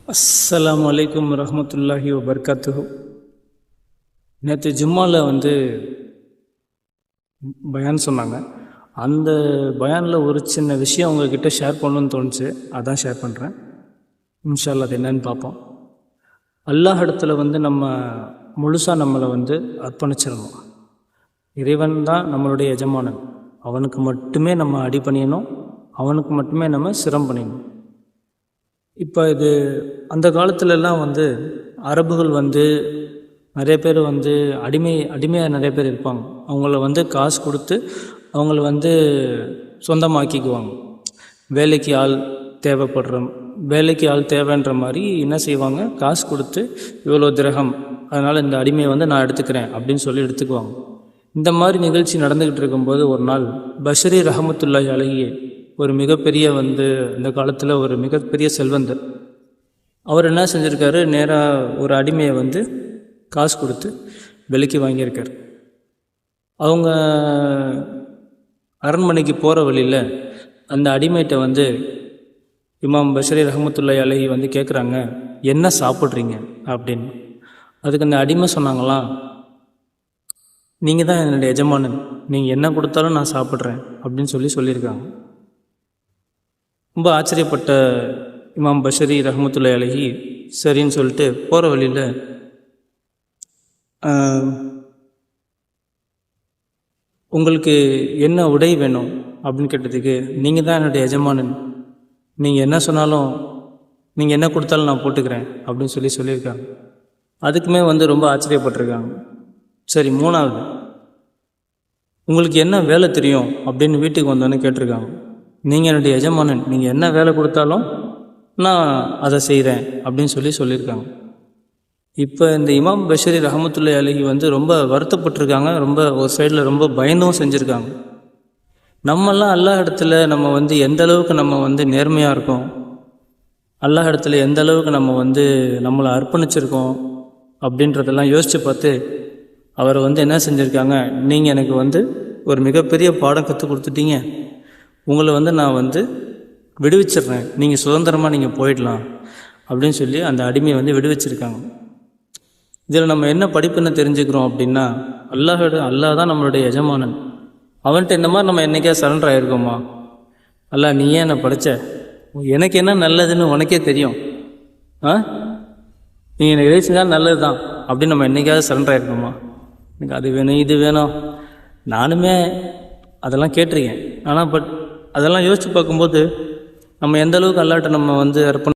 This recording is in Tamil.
அஸ்ஸலாமு அலைக்கும் வரஹ்மத்துல்லாஹி வபர்காத்துஹு. நேற்று ஜும்மாவில் பயான் சொன்னாங்க. அந்த பயானில் ஒரு சின்ன விஷயம் உங்ககிட்ட ஷேர் பண்ணணும்னு தோணுச்சு, அதான் ஷேர் பண்ணுறேன். இன்ஷா அல்லாஹ் அது என்னன்னு பார்ப்போம். அல்லாஹ் இடத்துல நம்ம முழுசாக நம்மளை அர்ப்பணிச்சிடணும். இறைவன் தான் நம்மளுடைய எஜமானன். அவனுக்கு மட்டுமே நம்ம அடிபணியணும், அவனுக்கு மட்டுமே நம்ம சிரம் பண்ணிடணும். இப்போ இது அந்த காலத்துலலாம் அரபுகள் நிறைய பேர் அடிமையாக நிறைய பேர் இருப்பாங்க. அவங்கள காசு கொடுத்து அவங்கள சொந்தமாக்கிக்குவாங்க. வேலைக்கு ஆள் தேவைன்ற மாதிரி என்ன செய்வாங்க, காசு கொடுத்து இவ்வளோ திரகம், அதனால் இந்த அடிமையை நான் எடுத்துக்கிறேன் அப்படின்னு சொல்லி எடுத்துக்குவாங்க. இந்த மாதிரி நிகழ்ச்சி நடந்துக்கிட்டு இருக்கும்போது ஒரு நாள் பஷரி ரஹமத்துல்லாஹி அலைஹி ஒரு மிகப்பெரிய இந்த காலத்தில் ஒரு மிகப்பெரிய செல்வந்தர், அவர் என்ன செஞ்சுருக்காரு, நேராக ஒரு அடிமையை காசு கொடுத்து விலைக்கு வாங்கியிருக்கார். அவங்க அரண்மனைக்கு போகிற வழியில் அந்த அடிமைகிட்ட இமாம் பஷரி ரஹமத்துல்லாஹி அலைஹி கேட்குறாங்க, என்ன சாப்பிட்றீங்க அப்படின்னு. அதுக்கு அந்த அடிமை சொன்னாங்களாம், நீங்கள் தான் என்னுடைய எஜமானன், நீங்கள் என்ன கொடுத்தாலும் நான் சாப்பிட்றேன் அப்படின்னு சொல்லியிருக்காங்க. ரொம்ப ஆச்சரியப்பட்ட இமாம் பஷரி ரஹமத்துல்லாஹி அலைஹி சரின்னு சொல்லிட்டு போகிற வழியில் உங்களுக்கு என்ன உடை வேணும் அப்படின்னு கேட்டதுக்கு, நீங்கள் தான் என்னுடைய எஜமானன், நீங்கள் என்ன சொன்னாலும், நீங்கள் என்ன கொடுத்தாலும் நான் போட்டுக்கிறேன் அப்படின்னு சொல்லியிருக்காங்க. அதுக்குமே ரொம்ப ஆச்சரியப்பட்டிருக்காங்க. சரி, மூணாவது, உங்களுக்கு என்ன வேலை தெரியும் அப்படின்னு வீட்டுக்கு வந்தோன்னே கேட்டிருக்காங்க. நீங்கள் என்னுடைய எஜமானன், நீங்கள் என்ன வேலை கொடுத்தாலும் நான் அதை செய்கிறேன் அப்படின்னு சொல்லியிருக்காங்க. இப்போ இந்த இமாம் பஷரி ரஹமத்துல்லாஹி அலைஹி ரொம்ப வருத்தப்பட்டிருக்காங்க. ரொம்ப ஒரு சைடில் ரொம்ப பயந்தும் செஞ்சுருக்காங்க. நம்மெல்லாம் அல்லாஹ் இடத்துல நம்ம எந்த அளவுக்கு நம்ம நேர்மையாக இருக்கோம், அல்லாஹ் இடத்துல எந்த அளவுக்கு நம்ம நம்மளை அர்ப்பணிச்சிருக்கோம் அப்படின்றதெல்லாம் யோசித்து பார்த்து அவர் என்ன செஞ்சுருக்காங்க, நீங்கள் எனக்கு ஒரு மிகப்பெரிய பாடம் கற்றுக் கொடுத்துட்டீங்க, உங்களை நான் விடுவிச்சிட்றேன், நீங்கள் சுதந்திரமாக நீங்கள் போயிடலாம் அப்படின்னு சொல்லி அந்த அடிமையை விடுவிச்சிருக்காங்க. இதில் நம்ம என்ன படிப்புன்னு தெரிஞ்சுக்கிறோம் அப்படின்னா, அல்லாஹ் தான் நம்மளுடைய எஜமானன். அவன்கிட்ட இந்த மாதிரி நம்ம என்றைக்கா சரண்டர் ஆகிருக்கோமா? அல்லாஹ், நீ ஏன் என்னை படைச்ச, எனக்கு என்ன நல்லதுன்னு உனக்கே தெரியும், நீ எனக்கு எதை செஞ்சாலும் நல்லது தான் அப்படின்னு நம்ம என்றைக்காவது சரண்டர் ஆகிருக்கோமா? எனக்கு அது வேணும் இது வேணும், நானுமே அதெல்லாம் கேட்டிருக்கேன். ஆனால் அதெல்லாம் யோசித்து பார்க்கும்போது நம்ம எந்த அளவுக்கு அல்லாஹ்ட்ட நம்ம அர்ப்பணம்